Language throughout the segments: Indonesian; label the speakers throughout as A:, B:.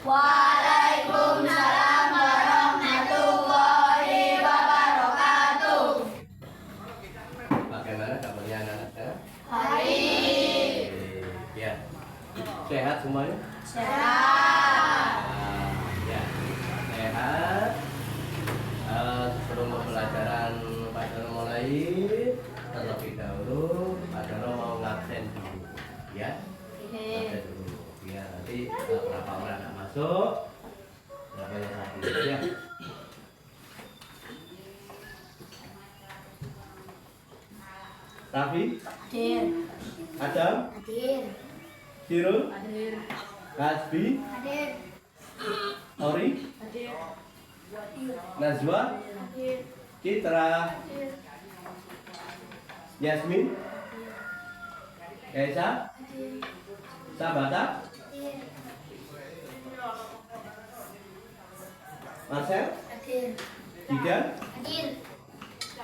A: Waalaikumsalam warahmatullahi wabarakatuh.
B: Bagaimana kabarnya anak-anak?
A: Baik.
B: Ya. Sehat semuanya?
A: Sehat.
B: Ya. Sehat. Sebelum pembelajaran Pak Dono mulai, terlebih dahulu Pak Dono mau ngabsen dulu, ya. Ngabsen dulu. Biar nanti berapa orang nggak masuk, berapa yang hadir, ya. Raffi,
A: Hadir.
B: Adam,
A: Hadir.
B: Sirul,
A: Hadir.
B: Kasbi,
A: Hadir.
B: Ori,
A: Hadir.
B: Najwa,
A: Hadir.
B: Citra,
A: Hadir.
B: Yasmin, Kaisa,
A: Hadir.
B: Sabata,
A: Hadir.
B: Marcel,
A: Hadir.
B: Jidan,
A: Hadir.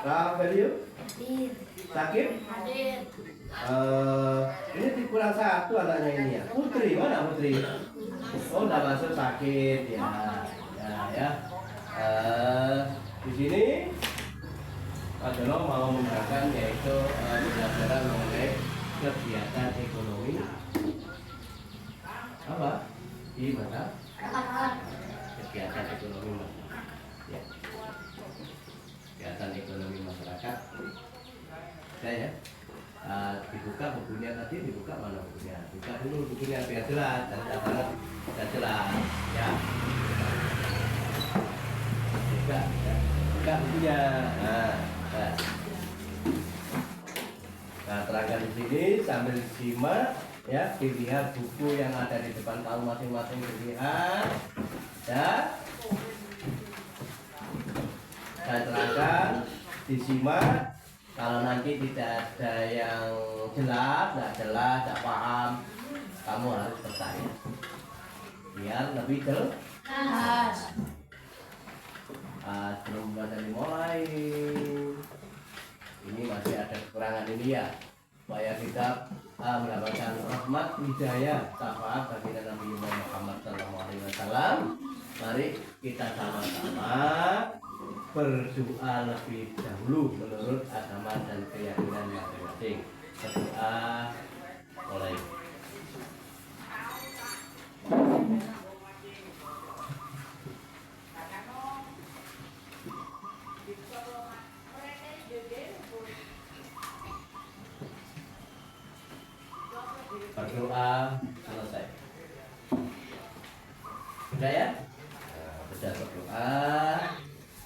B: Rafaelio,
A: Hadir.
B: Sakit.
A: Hadir.
B: Ini kurang satu anaknya ini ya. Putri, mana Putri? Oh, udah masuk sakit ya. Ya. Di sini Pak Dono mau menerangkan yaitu pembelajaran mengenai kegiatan ekonomi apa di mana kegiatan ekonomi masyarakat. Ya. Kegiatan ekonomi masyarakat. Ya. Dibuka bukunya tadi, dibuka mana bukunya? Buka dulu bukunya biar jelas, dan jelas. Ya. Buka bukunya. Nah, terangkan di sini sambil simak ya, dilihat buku yang ada di depan kamu masing-masing, dilihat ya. Saya terangkan, disimak. Kalau nanti tidak ada yang jelas, tidak paham, kamu harus bertanya biar lebih jelas. Sebelum belajar dimulai, ini masih ada kekurangan ini ya, supaya kita mendapatkan rahmat hidayah syafaat bagi Nabi Muhammad SAW. Mari kita sama-sama berdoa lebih dahulu menurut agama dan keyakinan masing-masing. Berdoa mulai. Berdoa selesai. Sudah ya? Sudah berdoa.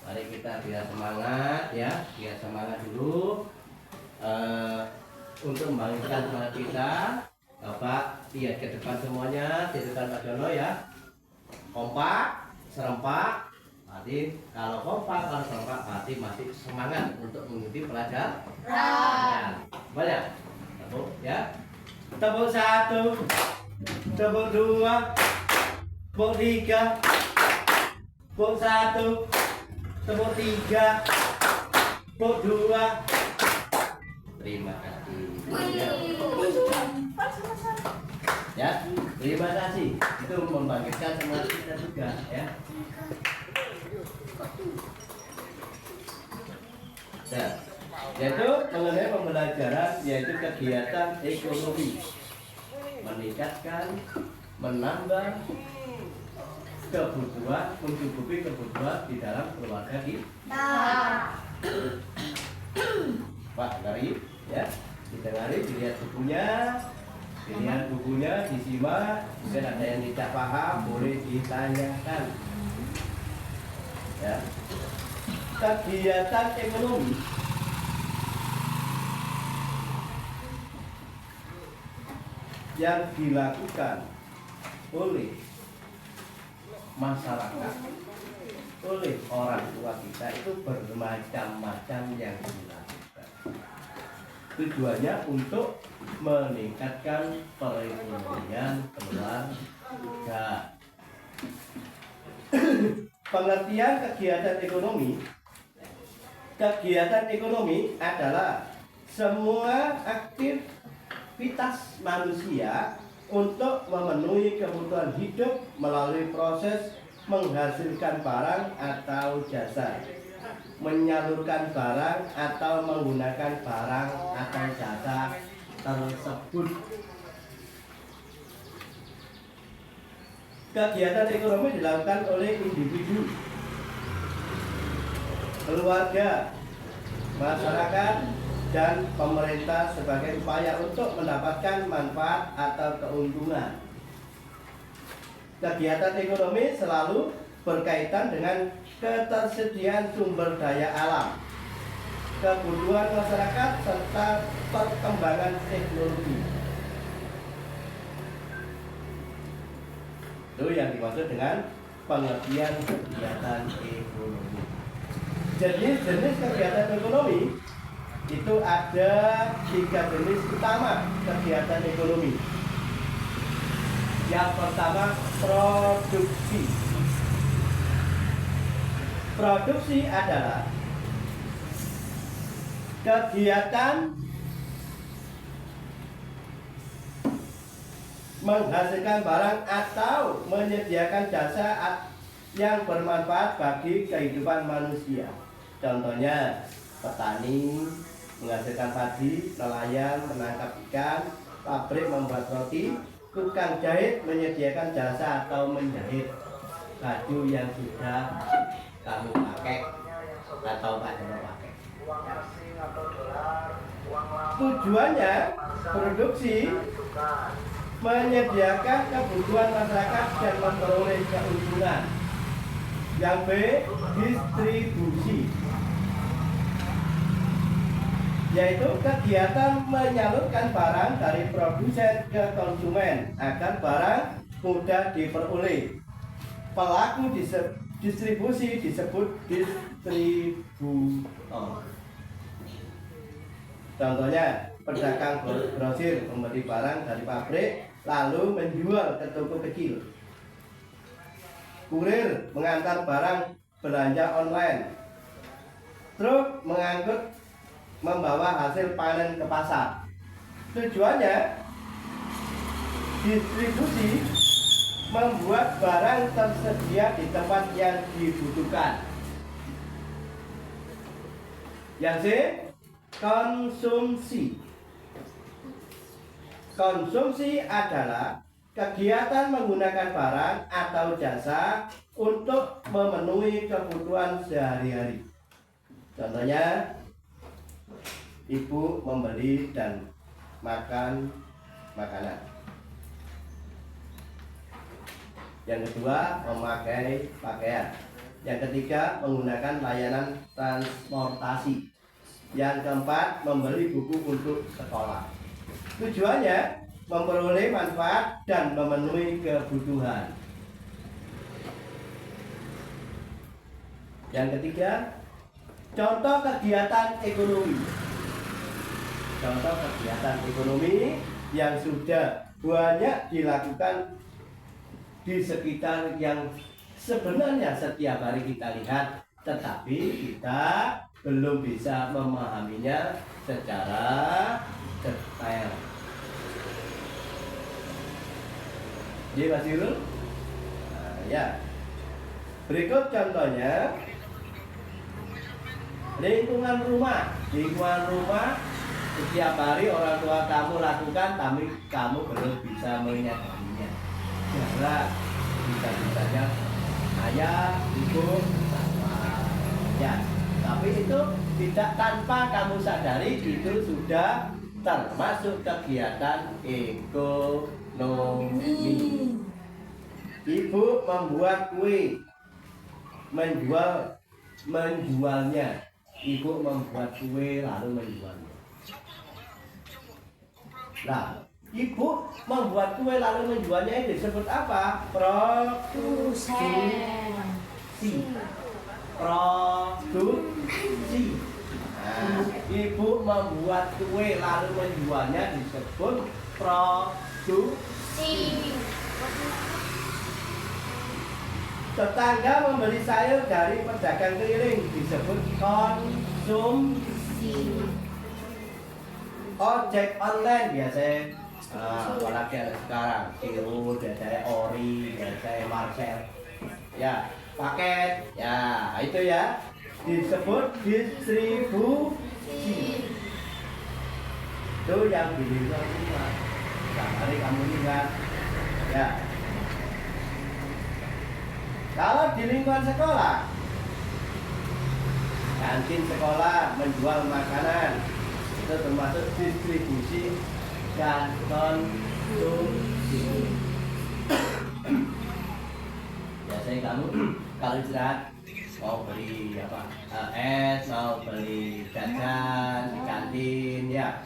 B: Mari kita biar semangat ya, biar semangat dulu untuk membangkitkan semangat kita. Bapak lihat ke depan semuanya, di depan Pak Dono ya. Kompak, serempak. Berarti kalau kompak, kalau serempak berarti masih semangat untuk mengikuti pelajaran. Banyak. Tepuk ya. Tepuk 1, tepuk 2, tepuk 3, tepuk 1. Tepuk 3, tepuk 2. Terima kasih. Ya, terima kasih. Itu membangkitkan semangat kita juga ya. Nah, yaitu mengenai pembelajaran yaitu kegiatan ekonomi, meningkatkan, menambah kebutuhan, mencukupi kebutuhan di dalam keluarga kita. Pak, dengarin ya, didengarin, dilihat bukunya, disimak. Mungkin ada yang tidak paham, boleh ditanyakan. Ya, kegiatan ekonomi yang dilakukan oleh masyarakat, oleh orang tua kita itu bermacam-macam yang dilakukan. Tujuannya untuk meningkatkan perekonomian keluarga. Pengertian kegiatan ekonomi. Kegiatan ekonomi adalah semua aktivitas manusia untuk memenuhi memenuhi kebutuhan hidup melalui proses menghasilkan barang atau jasa, menyalurkan barang atau menggunakan barang atau jasa tersebut. Kegiatan ekonomi dilakukan oleh individu, keluarga, masyarakat, dan pemerintah sebagai upaya untuk mendapatkan manfaat atau keuntungan. Kegiatan ekonomi selalu berkaitan dengan ketersediaan sumber daya alam, kebutuhan masyarakat, serta perkembangan teknologi. Itu yang dimaksud dengan pengertian kegiatan ekonomi. Jenis-jenis kegiatan ekonomi itu ada 3 jenis utama kegiatan ekonomi. Yang pertama, produksi. Produksi adalah kegiatan menghasilkan barang atau menyediakan jasa yang bermanfaat bagi kehidupan manusia. Contohnya, petani menghasilkan padi, nelayan menangkap ikan, pabrik membuat roti, tukang jahit menyediakan jasa atau menjahit baju yang sudah kamu pakai atau kamu pakai. Tujuannya produksi menyediakan kebutuhan masyarakat dan memperoleh keuntungan. Yang B, distribusi, yaitu kegiatan menyalurkan barang dari produsen ke konsumen agar barang mudah diperoleh. Pelaku distribusi disebut distributor. Contohnya, pedagang grosir membeli barang dari pabrik lalu menjual ke toko kecil. Kurir mengantar barang belanja online. Truk mengangkut membawa hasil panen ke pasar. Tujuannya, distribusi membuat barang tersedia di tempat yang dibutuhkan. Yang C, konsumsi. Konsumsi adalah kegiatan menggunakan barang atau jasa untuk memenuhi kebutuhan sehari-hari. Contohnya, ibu membeli dan makan makanan. Yang kedua, memakai pakaian. Yang ketiga, menggunakan layanan transportasi. Yang keempat, membeli buku untuk sekolah. Tujuannya memperoleh manfaat dan memenuhi kebutuhan. Yang ketiga, contoh kegiatan ekonomi. Contoh kegiatan ekonomi yang sudah banyak dilakukan di sekitar yang sebenarnya setiap hari kita lihat, tetapi kita belum bisa memahaminya secara detail. Jadi Mas Irul, ya. Berikut contohnya lingkungan rumah. Lingkungan rumah setiap hari orang tua kamu lakukan, tapi kamu belum bisa menyadarinya. Karena bisa-bisanya ayah, ibu, sama ya. Tapi itu tidak tanpa kamu sadari itu sudah termasuk kegiatan ekonomi. Ibu membuat kue, menjualnya. Ibu membuat kue lalu menjualnya. Nah, ibu membuat kue lalu menjualnya itu disebut apa? Produksi. Produksi. Nah, ibu membuat kue lalu menjualnya disebut produksi. Tetangga membeli sayur dari pedagang keliling disebut konsumsi. Ojek online biasanya, apalagi ada sekarang, Kirut, ada parcel. Ya, paket. Ya, itu ya disebut distribusi. Itu yang di lingkungan rumah. Hari kamu lihat. Ya. Kalau di lingkungan sekolah, kantin sekolah menjual makanan, itu termasuk distribusi dan konsumsi. Biasanya kamu kalau istirahat mau beli apa es, mau beli jajan di kantin ya,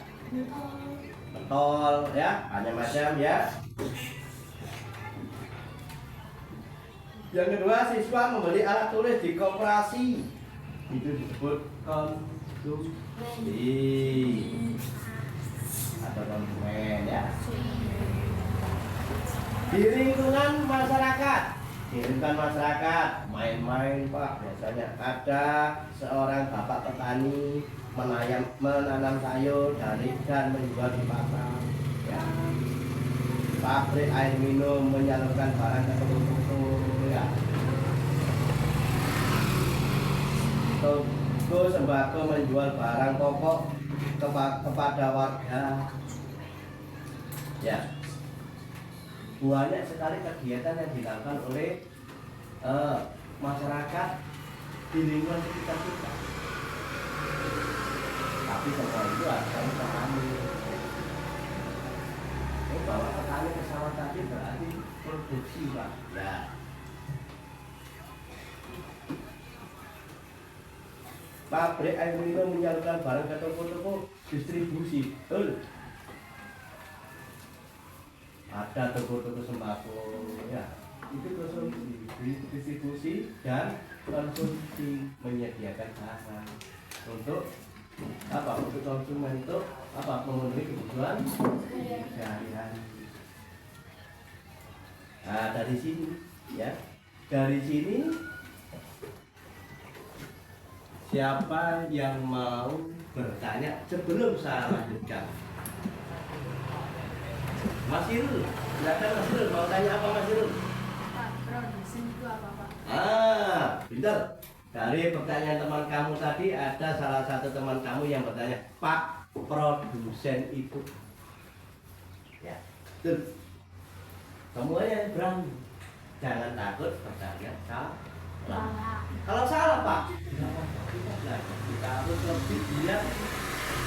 B: pentol ya, macam-macam ya. Yang kedua, siswa membeli alat tulis di koperasi, itu disebut konsumsi atau konsumen ya. Di lingkungan masyarakat, main-main Pak, biasanya ada seorang bapak petani menanam sayur dan menjual di pasar ya. Pabrik air minum menyalurkan barang ke toko-toko ya. Toko sembako menjual barang pokok kepada warga ya. Banyak sekali kegiatan yang dilakukan oleh masyarakat di lingkungan sekitar kita. Tapi semua itu harus kami pahami. Bahwa petani ke sawah tadi berarti produksi Pak. Ya. Pabrik air minum menyalurkan barang ke toko-toko distribusi. Betul. Ada toko-toko sembako ya, itu konsumsi, distribusi dan konsumsi, menyediakan barang untuk apa, untuk konsumen, untuk apa, memenuhi kebutuhan sehari-hari. Nah dari sini ya, dari sini siapa yang mau bertanya sebelum saya lanjutkan? Mas Irul, silakan Mas Irul, mau tanya apa Mas Irul?
A: Pak, produsen itu apa Pak?
B: Pintar. Dari pertanyaan teman kamu tadi ada salah satu teman kamu yang bertanya, Pak, produsen itu? Ya, betul. Semuanya berani. Jangan takut bertanya salah. Kalau salah Pak, tidak apa-apa, kita belajar. Kita harus lebih giat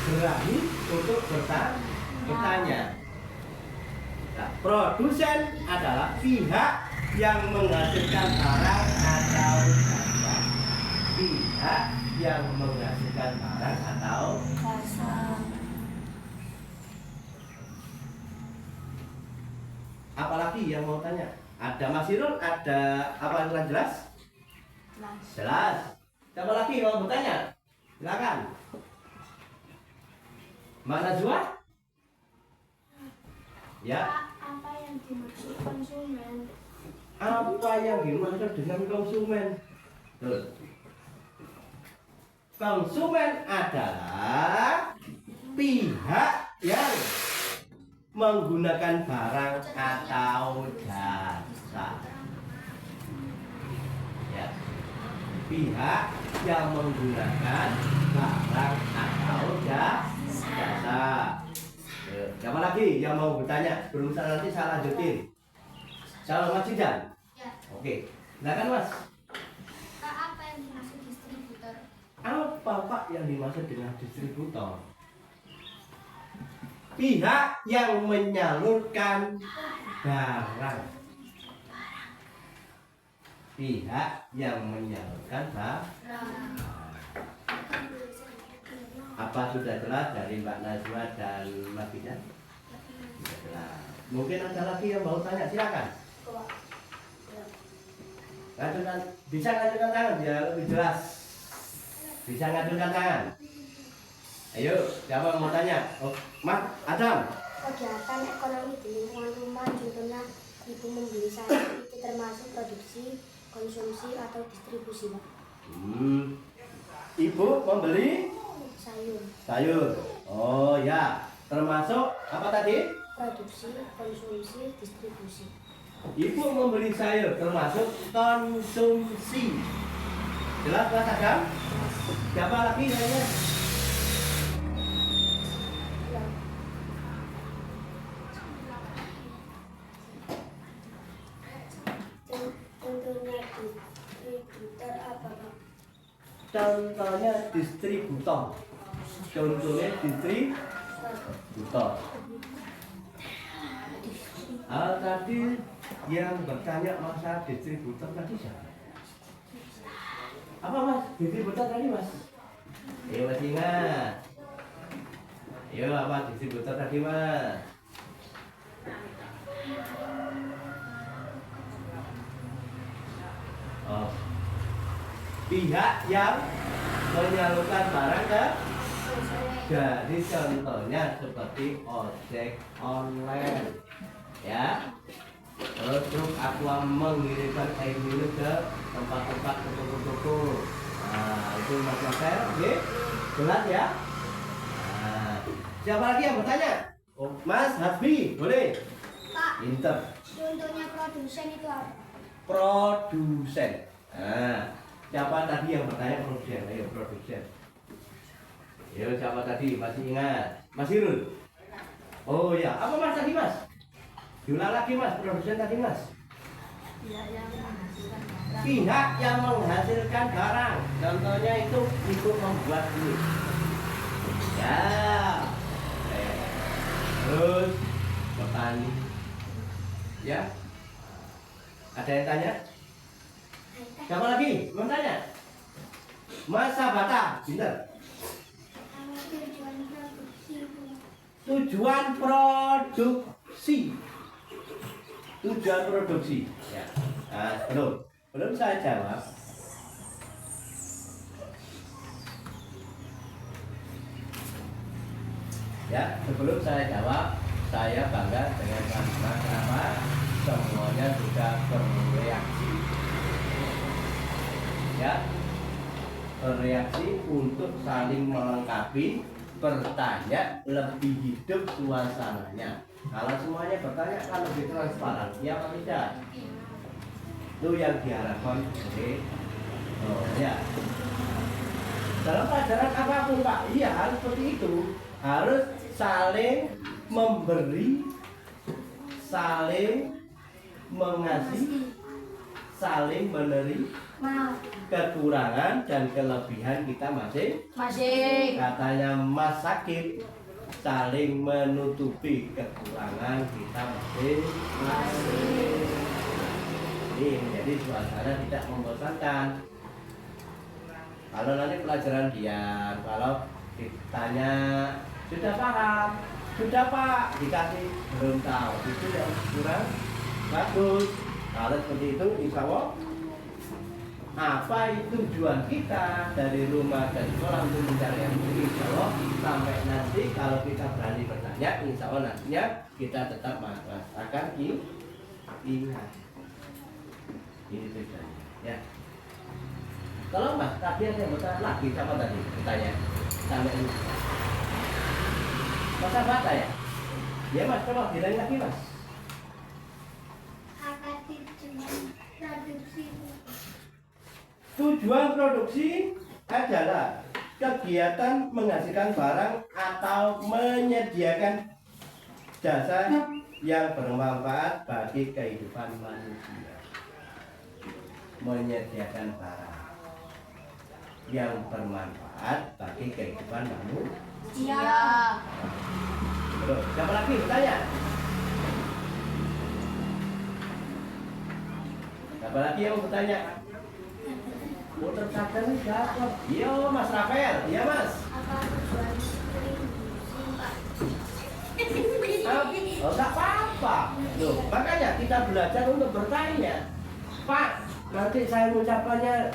B: berani untuk bertanya. Nah, produsen adalah pihak yang menghasilkan barang atau jasa. Pihak yang menghasilkan barang atau jasa. Apalagi yang mau tanya? Ada Mas Irul, ada apa yang jelas? Jelas. Siapa lagi mau bertanya? Silakan. Mana Najwa? Ya.
A: Apa yang dimaksud konsumen?
B: Apa yang dimaksud dengan konsumen? Tuh. Konsumen adalah pihak yang menggunakan barang atau jasa. Ya. Pihak yang menggunakan barang atau jasa. Siapa lagi yang mau bertanya? Belum nanti saya lanjutin. Salam Mas Jidan.
A: Ya.
B: Oke. Silakan Mas.
A: Pak, apa yang dimaksud distributor?
B: Apa Pak yang dimaksud dengan distributor? Pihak yang menyalurkan barang. Pihak yang menyalurkan barang. Apa sudah jelas dari Mbak Najwa dan Mas Bidan? Sudah jelas. Mungkin ada lagi yang mau tanya, silakan. Ngajukan, bisa ngajukan tangan biar lebih jelas. Bisa ngajukan tangan. Ayo, siapa yang mau tanya? Oh, Mas Adam.
C: Kegiatan ekonomi di lingkungan rumah, contohnya ibu membeli sayur, itu termasuk produksi, konsumsi atau distribusi, Pak.
B: Ibu membeli sayur. Oh ya, termasuk apa tadi?
C: Produksi, konsumsi, distribusi.
B: Ibu membeli sayur termasuk konsumsi. Jelas Mas Adam? Siapa lagi lainnya?
C: Contohnya distributor apa, Pak?
B: Contohnya distributor. Contohnya distributor. Tadi yang bertanya masa distributor tadi siapa? Apa Mas? Distributor tadi Mas? Ayo masih ingat? Ayo apa distributor tadi Mas? Oh. Pihak yang menyalurkan barang ke, jadi contohnya seperti ojek online, ya. Terus truk aqua mengirimkan air minum ke tempat-tempat toko-toko. Nah, itu Mas Novel, oke? Jelas ya? Nah, siapa lagi yang bertanya? Oh, Mas Hasbi, boleh?
A: Pak,
B: Inter.
A: contohnya produsen itu apa?
B: Produsen. Nah, siapa tadi yang bertanya produsen? Ayo produsen. Ayo siapa tadi? Masih ingat? Mas Irul. Oh ya, apa Mas tadi Mas? Diulang lagi Mas, produsen tadi Mas. Pihak yang menghasilkan barang. Contohnya itu untuk membuat ini. Ya. Terus petani. Ya. Ada yang tanya? Siapa lagi? Mau tanya? Mas Sabata, pinter. Tujuan produksi. Tujuan produksi. Ya. Nah, belum saya jawab. Ya, sebelum saya jawab, saya bangga dengan Mas. Kenapa? Semuanya sudah bereaksi. Ya, bereaksi untuk saling melengkapi, bertanya lebih hidup suasananya. Kalau semuanya bertanya kan lebih transparan, ya apa tidak? Itu yang diharapkan oleh ya. Dalam pelajaran apapun Pak, iya harus seperti itu. Harus saling memberi, saling mengasihi, saling menerima kekurangan dan kelebihan kita masing-masing. Katanya Mas Sakib, saling menutupi kekurangan kita masing-masing. Ini menjadi suasana tidak membosankan. Kalau nanti pelajaran diam, kalau ditanya sudah paham, sudah Pak, dikasih belum tahu, itu yang kurang bagus. Kalau seperti itu, insya Allah apa itu tujuan kita dari rumah dan sekolah untuk mencari ilmu, insya Allah sampai nanti kalau kita berani bertanya, insya Allah nantinya kita tetap akan ingat. Ini tujuannya, ya. Kalau Mas tadi ada yang bertanya lagi, siapa tadi bertanya sampai ini? Mas Abata ya? Ya Mas, coba bilang lagi Mas.
A: Apa tujuan produksi?
B: Tujuan produksi adalah kegiatan menghasilkan barang atau menyediakan jasa yang bermanfaat bagi kehidupan manusia. Menyediakan barang yang bermanfaat bagi kehidupan manusia. Terus, siapa lagi bertanya? Siapa lagi yang bertanya? Motor sadar siapa? Iya Mas Rafael, iya Mas.
A: Apa tujuan distribusi Pak?
B: Oh, tak apa-apa. Loh, makanya kita belajar untuk bertanya. Pak, nanti saya mengucapkannya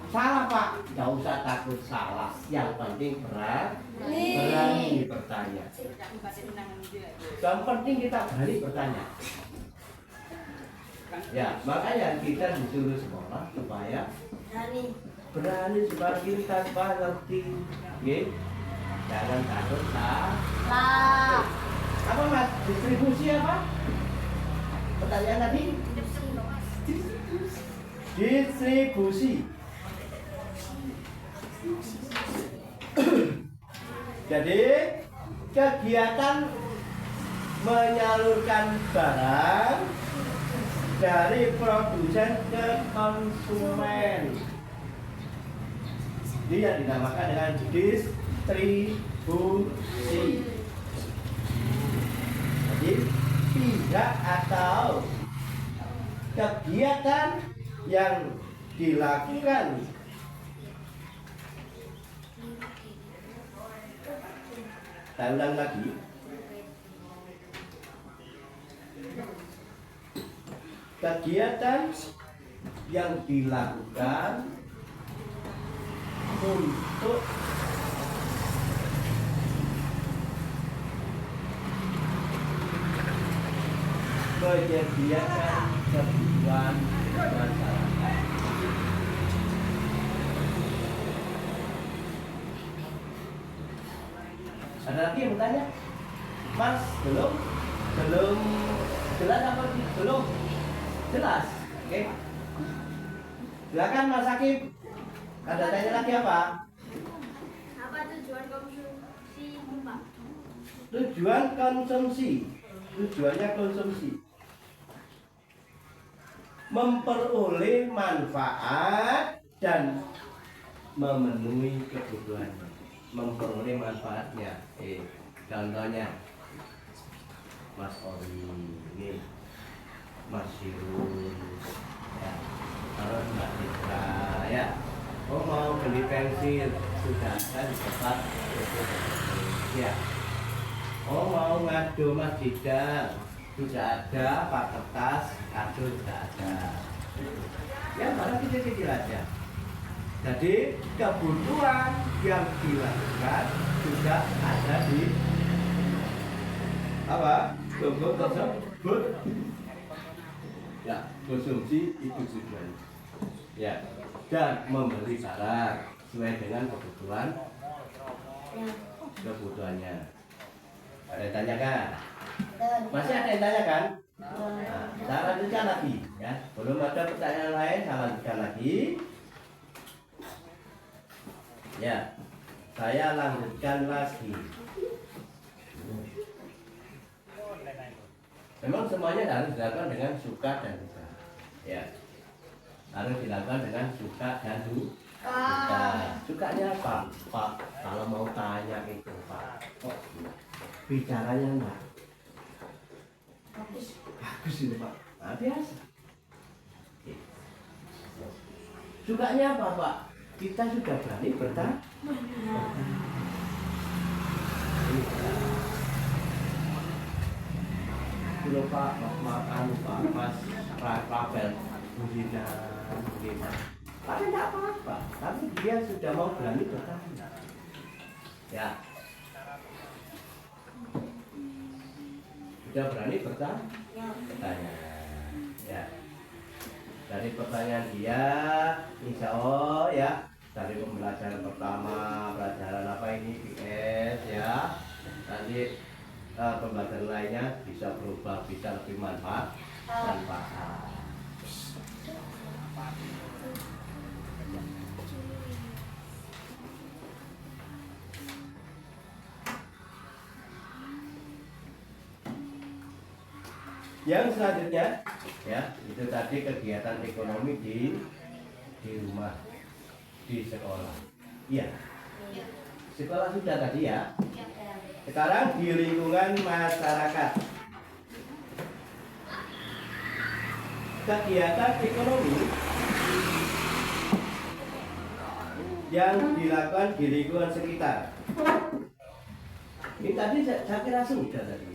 B: salah Pak. Gak usah takut salah. Yang penting berani bertanya. Yang penting kita berani bertanya. Ya, makanya kita disuruh sekolah supaya berani supaya kita ngerti. Oke? Jangan takut salah. Apa Mas? Distribusi apa? pertanyaan tadi? Distribusi. Jadi kegiatan menyalurkan barang dari produsen ke konsumen. Dia dinamakan dengan distribusi. Jadi pihak atau kegiatan yang dilakukan saya ulang lagi. Kegiatan yang dilakukan untuk menyediakan kebutuhan masyarakat. Ada lagi yang bertanya? Mas, belum jelas apa belum? Jelas. Oke. Silakan Mas Hakim. Ada tanya lagi apa?
A: Apa tujuan konsumsi, Pak?
B: Tujuan konsumsi. Tujuannya konsumsi. Memperoleh manfaat dan memenuhi kebutuhannya. Memperoleh manfaatnya. Contohnya Mas Ori ini, Mas Sirun, ya, terus Mbak Citra, ya. Oh mau beli pensil, sudah ada di tempat ya. Oh mau ngadu Mas Didang, sudah ada Pak Kertas, kado sudah ada. Ya barang kecil-kecil aja. Jadi kebutuhan yang dilakukan sudah ada di apa? Tunggu tersebut. Ya, konsumsi itu tujuan. Ya, dan membeli barang sesuai dengan kebutuhannya. Ada yang tanyakan? Masih ada yang tanyakan? Nah, saya lanjutkan lagi, ya. Belum ada pertanyaan lain, saya lanjutkan lagi. Ya, saya lanjutkan lagi. Memang semuanya harus dilakukan dengan suka dan duka. Ya, harus dilakukan dengan suka dan duka. Sukanya apa, Pak? Kalau mau tanya itu, Pak. Oh, bicaranya enggak bagus itu, Pak. Nah, biasa. Sukanya apa, Pak? Kita sudah berani bertanya. Dulu Pak, Mas Rafael Budina. Tapi tidak apa-apa, tapi dia sudah mau berani bertanya. Ya, sudah berani bertanya. Ya, dari pertanyaan dia, insya Allah ya, dari pembelajaran pertama, pelajaran apa ini PS ya, nanti pembelajaran lainnya bisa berubah, bisa lebih manfaat. Yang selanjutnya ya, itu tadi kegiatan ekonomi di rumah, di sekolah. Iya. Sekolah sudah tadi ya. Sekarang di lingkungan masyarakat. Kegiatan ekonomi yang dilakukan di lingkungan sekitar. Ini tadi saya kira sudah tadi.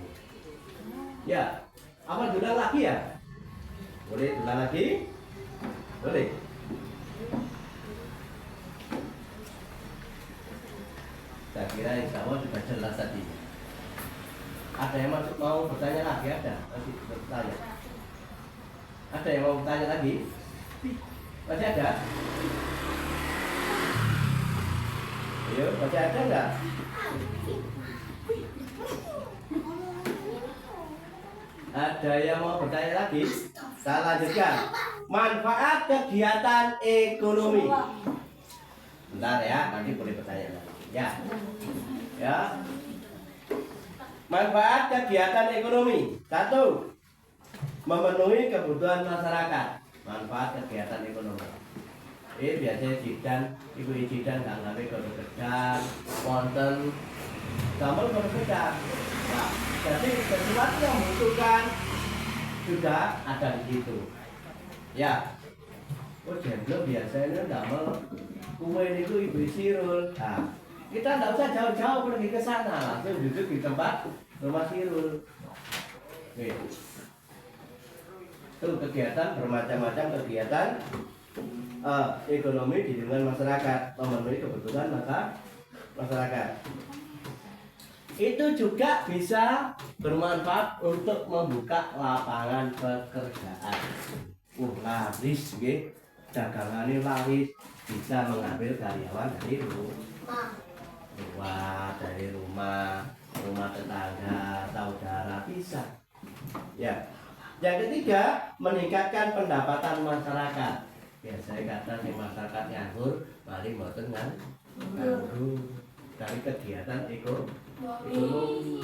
B: Ya, apa diulang lagi ya? Boleh diulang lagi? Boleh. Saya kira insya Allah sudah jelas tadi. Ada yang mau bertanya lagi? Ada? Masih bertanya? Ada yang mau bertanya lagi? Masih ada? Ayo, masih ada enggak? Ada yang mau bertanya lagi? Saya lanjutkan. Manfaat kegiatan ekonomi. Bentar ya, nanti boleh bertanya lagi. Ya. Ya. Manfaat kegiatan ekonomi. 1. Memenuhi kebutuhan masyarakat. Manfaat kegiatan ekonomi. Ini biasanya jidan, ibu jidan nggak ngambil kode gedang, wonten, gambar kode gedang. Nah, jadi sesuatu yang membutuhkan sudah ada di situ. Ya, oh jendela biasanya gambar kue itu ibu Sirul. Nah, kita nggak usah jauh-jauh pergi ke sana, langsung duduk di tempat rumah Sirul. Nih. Itu kegiatan bermacam-macam kegiatan ekonomi di lingkungan masyarakat, memenuhi kebutuhan masyarakat. Itu juga bisa bermanfaat untuk membuka lapangan pekerjaan. Laris, dagangannya laris, bisa mengambil karyawan dari rumah tetangga, saudara bisa. Ya. Yang ketiga, meningkatkan pendapatan masyarakat. Biasanya kata di masyarakat nganggur, mari mboten nganggur dari kegiatan ekonomi.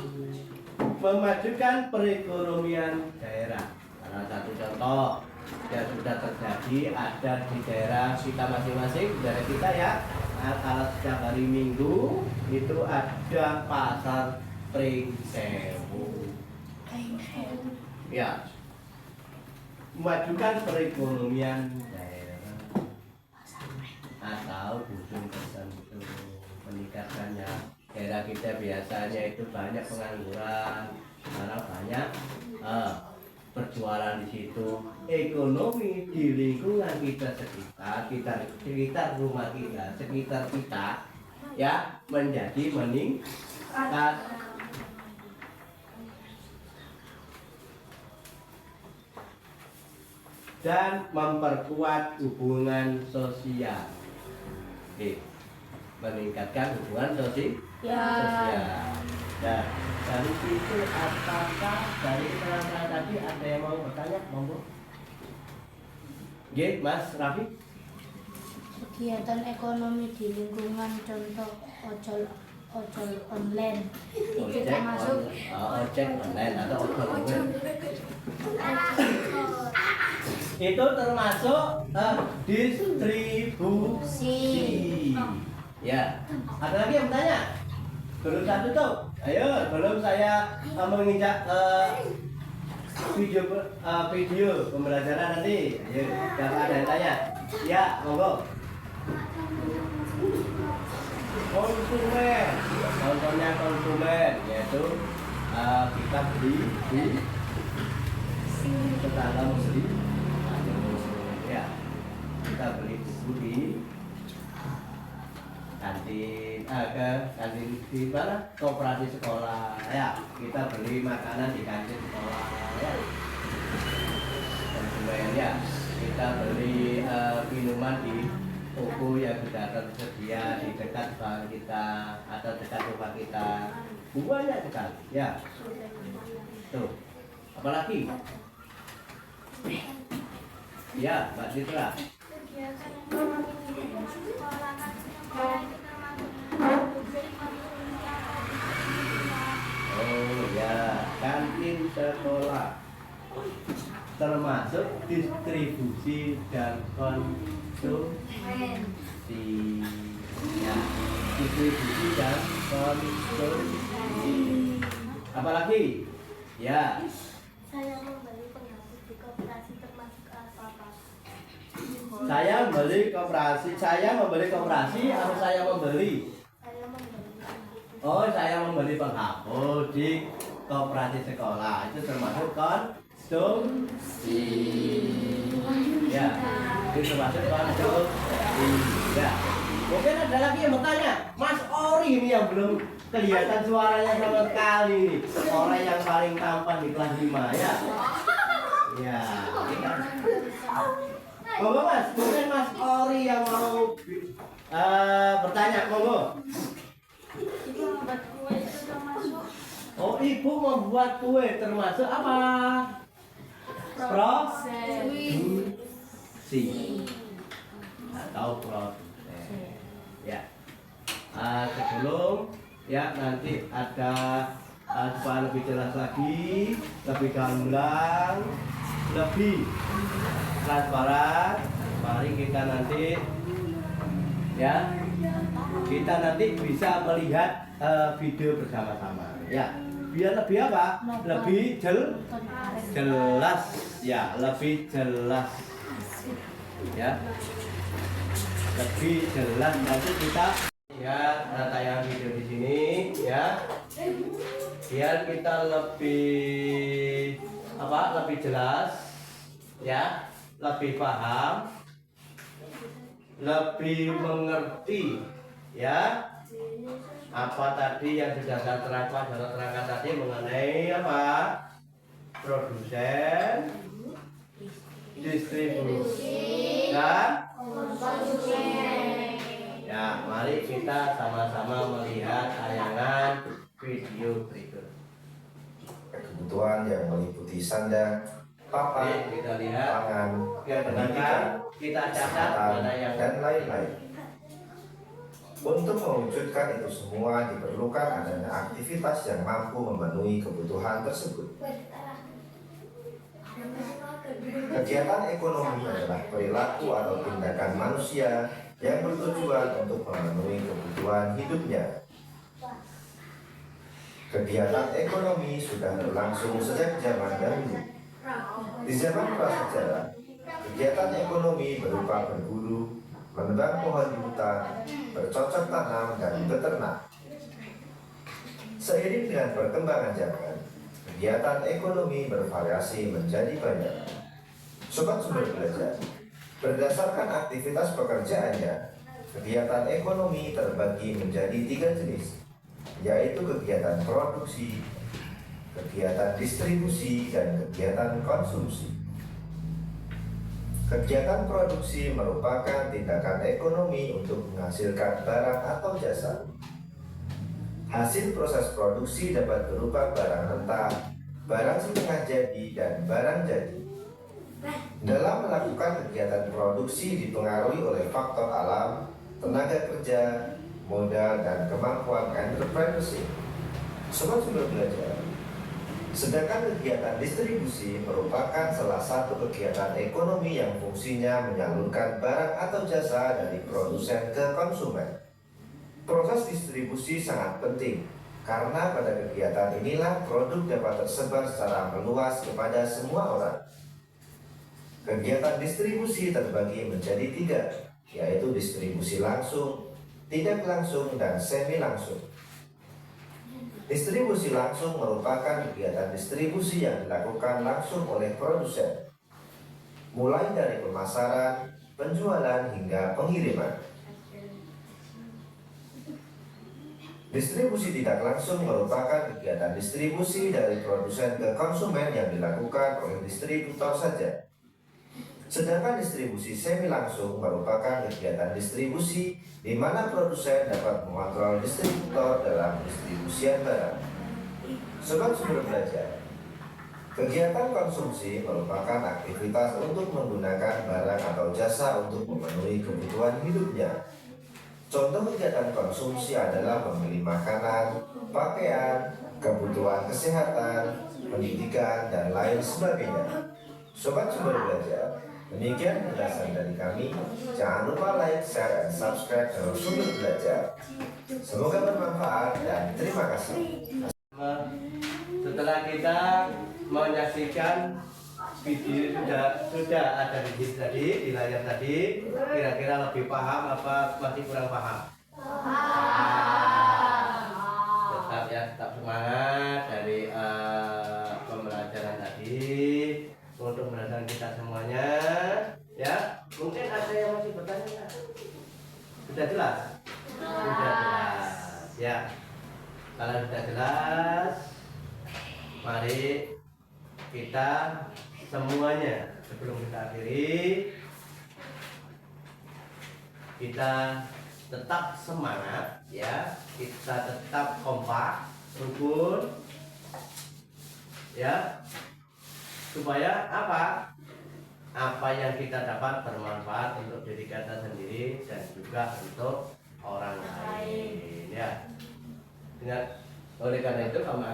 B: Memajukan perekonomian daerah. Salah satu contoh yang sudah terjadi ada di daerah kita masing-masing, daerah kita ya. Kalau setiap hari Minggu itu ada pasar Pringsewu. Ya. Memajukan perekonomian daerah atau dusun tertentu, meningkatkannya. Daerah kita biasanya itu banyak pengangguran, sekarang banyak berjualan di situ. Ekonomi di lingkungan kita sekitar rumah kita, sekitar kita ya menjadi meningkat. Dan memperkuat hubungan sosial. Meningkatkan hubungan sosial. Dan dari situ apakah dari keterangan tadi ada yang mau bertanya, monggo? Mas Raffi?
C: Kegiatan ekonomi di lingkungan, contoh ojol online itu termasuk
B: ojek online atau ojol online. Itu termasuk distribusi. Ya, ada lagi yang bertanya? Belum satu tuh. Ayo, belum saya menginjak video pembelajaran nanti. Ayo, siapa ada yang tanya? Ya, monggo. Konsumen, contohnya konsumen yaitu kita beli di tetangga membeli, ya kita beli buku di kantin di mana koperasi sekolah, ya kita beli makanan di kantin sekolah, ya konsumen ya kita beli minuman di toko yang sudah tersedia di dekat bank kita atau dekat rumah kita, banyak sekali ya. Tuh, apalagi? Ya, Mbak Citra.
A: Kegiatan ekonomi di sekolah kan sekolah itu termasuk
B: Oh ya, kantin sekolah termasuk distribusi dan konsumsi. Ya, distribusi dan konsumsi. Apalagi? Ya.
A: saya membeli penghapus di koperasi termasuk apa?
B: Saya membeli koperasi atau saya membeli?
A: Saya membeli penghapus.
B: Oh, saya membeli penghapus di koperasi sekolah. Itu termasuk konsumsi. Ya, itu termasuk konsumsi. Ya. Mungkin ada lagi yang bertanya, Mas Ori ini yang belum kelihatan suaranya sama sekali nih. Orang yang paling tampan di kelas 5 ya. Ya. Monggo Mas, mungkin Mas Ori yang mau bertanya, monggo.
A: Itu membuat kue itu termasuk
B: Oh, ibu membuat kue termasuk apa? Produksi atau produsen. Ya. Sebelum ya nanti ada supaya lebih jelas lagi, lebih gamblang, lebih transparan. Mari kita nanti ya bisa melihat video bersama-sama ya. Biar lebih apa? Lebih jelas ya, lebih jelas ya, lebih jelas. Nanti kita lihat tayang video di sini ya, biar kita lebih lebih jelas ya, lebih paham, lebih mengerti ya apa tadi yang sudah saya terangkan tadi mengenai apa? Produsen, distribusi, dan konsumen. Ya, mari kita sama-sama melihat tayangan video berikut.
D: Kebutuhan yang meliputi sandang, papan,
B: Kita lihat,
D: pangan,
B: pendidikan, kita catat mana yang
D: dan lain-lain. Untuk mewujudkan itu semua diperlukan adanya aktivitas yang mampu memenuhi kebutuhan tersebut. Kegiatan ekonomi adalah perilaku atau tindakan manusia yang bertujuan untuk memenuhi kebutuhan hidupnya. Kegiatan ekonomi sudah berlangsung sejak zaman dahulu. Di zaman prasejarah, kegiatan ekonomi berupa berburu, menebang pohon di hutan, bercocok tanam, dan beternak. Seiring dengan perkembangan zaman, kegiatan ekonomi bervariasi menjadi banyak. Sobat Sumber Belajar, berdasarkan aktivitas pekerjaannya, kegiatan ekonomi terbagi menjadi 3 jenis, yaitu kegiatan produksi, kegiatan distribusi, dan kegiatan konsumsi. Kegiatan produksi merupakan tindakan ekonomi untuk menghasilkan barang atau jasa. Hasil proses produksi dapat berupa barang mentah, barang setengah jadi, dan barang jadi. Dalam melakukan kegiatan produksi dipengaruhi oleh faktor alam, tenaga kerja, modal, dan kemampuan entrepreneurship. Sobat Sumber Belajar, sedangkan kegiatan distribusi merupakan salah satu kegiatan ekonomi yang fungsinya menyalurkan barang atau jasa dari produsen ke konsumen. Proses distribusi sangat penting karena pada kegiatan inilah produk dapat tersebar secara meluas kepada semua orang. Kegiatan distribusi terbagi menjadi 3, yaitu distribusi langsung, tidak langsung, dan semi langsung. Distribusi langsung merupakan kegiatan distribusi yang dilakukan langsung oleh produsen, mulai dari pemasaran, penjualan, hingga pengiriman. Distribusi tidak langsung merupakan kegiatan distribusi dari produsen ke konsumen yang dilakukan oleh distributor saja. Sedangkan distribusi semi langsung merupakan kegiatan distribusi di mana produsen dapat mengontrol distributor dalam distribusian barang. Sobat Sumber Belajar, kegiatan konsumsi merupakan aktivitas untuk menggunakan barang atau jasa untuk memenuhi kebutuhan hidupnya. Contoh kegiatan konsumsi adalah membeli makanan, pakaian, kebutuhan kesehatan, pendidikan, dan lain sebagainya. Sobat Sumber Belajar, demikian penjelasan dari kami. Jangan lupa like, share, dan subscribe channel Sumber Belajar. Semoga bermanfaat dan terima kasih.
B: Setelah kita menyaksikan video sudah ada di sini tadi, di layar tadi, kira-kira lebih paham apa masih kurang paham? Tetap ya, tetap semangat dari pembelajaran tadi untuk mendatang kita semuanya ya. Mungkin ada yang masih bertanya? Sudah jelas? Sudah jelas ya. Kalau sudah jelas, mari kita semuanya sebelum kita akhiri, kita tetap semangat ya, kita tetap kompak, rukun, ya, supaya apa? Apa yang kita dapat bermanfaat untuk diri kita sendiri dan juga untuk orang lain, ya. Oleh karena itu kami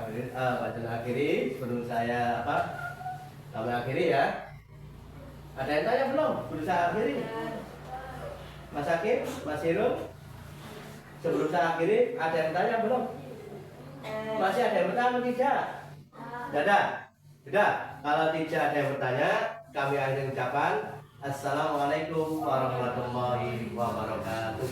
B: akhiri sebelum saya kami akhiri ya. Ada yang tanya belum? Sebelum saya akhiri, Mas Hakim, Mas Hiro, sebelum saya akhiri ada yang tanya belum? Masih ada yang bertanya tidak? Tidak. Sudah. Kalau tidak ada yang bertanya, kami akhiri ucapan. Assalamualaikum warahmatullahi wabarakatuh.